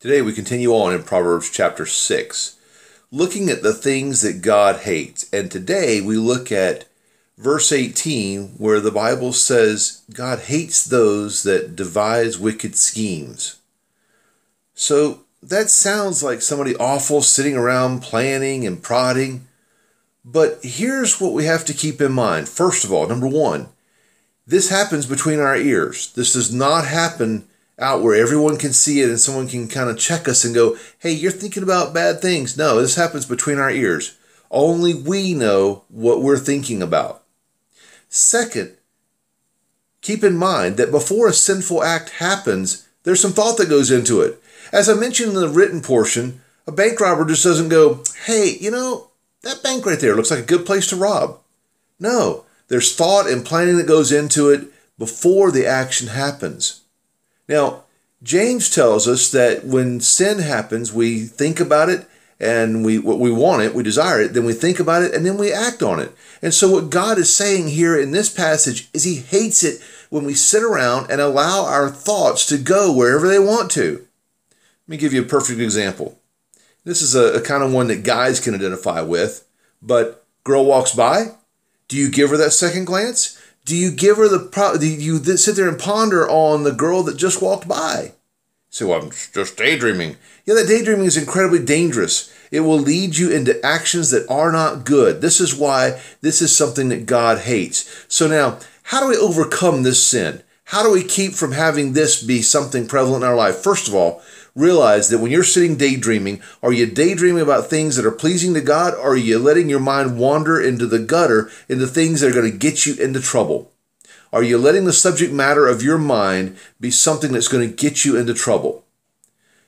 Today we continue on in Proverbs chapter 6, looking at the things that God hates. And today we look at verse 18, where the Bible says God hates those that devise wicked schemes. So that sounds like somebody awful sitting around planning and prodding. But here's what we have to keep in mind. First of all, number one, this happens between our ears. This does not happen out where everyone can see it and someone can kind of check us and go, hey, you're thinking about bad things. No, this happens between our ears. Only we know what we're thinking about. Second, keep in mind that before a sinful act happens, there's some thought that goes into it. As I mentioned in the written portion, a bank robber just doesn't go, hey, that bank right there looks like a good place to rob. No, there's thought and planning that goes into it before the action happens. Now, James tells us that when sin happens, we think about it and we want it, we desire it, then we think about it and then we act on it. And so what God is saying here in this passage is he hates it when we sit around and allow our thoughts to go wherever they want to. Let me give you a perfect example. This is a kind of one that guys can identify with, but girl walks by. Do you give her that second glance? Do you give her do you sit there and ponder on the girl that just walked by? So I'm just daydreaming. Yeah, that daydreaming is incredibly dangerous. It will lead you into actions that are not good. This is why this is something that God hates. So now, how do we overcome this sin? How do we keep from having this be something prevalent in our life? First of all, realize that when you're sitting daydreaming, are you daydreaming about things that are pleasing to God, or are you letting your mind wander into the gutter, into things that are going to get you into trouble? Are you letting the subject matter of your mind be something that's going to get you into trouble?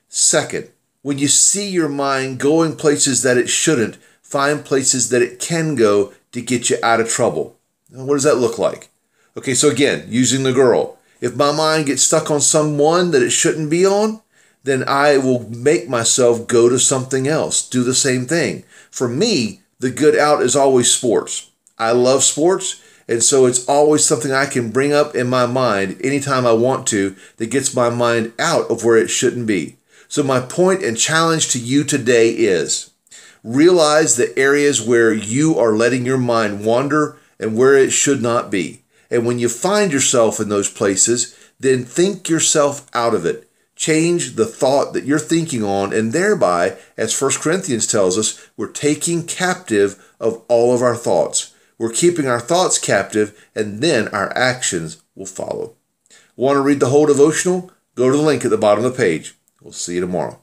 Second, when you see your mind going places that it shouldn't, find places that it can go to get you out of trouble. Now, what does that look like? Okay, so again, using the girl. If my mind gets stuck on someone that it shouldn't be on, then I will make myself go to something else, do the same thing. For me, the good out is always sports. I love sports, and so it's always something I can bring up in my mind anytime I want to that gets my mind out of where it shouldn't be. So my point and challenge to you today is realize the areas where you are letting your mind wander and where it should not be. And when you find yourself in those places, then think yourself out of it. Change the thought that you're thinking on, and thereby, as 1 Corinthians tells us, we're taking captive of all of our thoughts. We're keeping our thoughts captive, and then our actions will follow. Want to read the whole devotional? Go to the link at the bottom of the page. We'll see you tomorrow.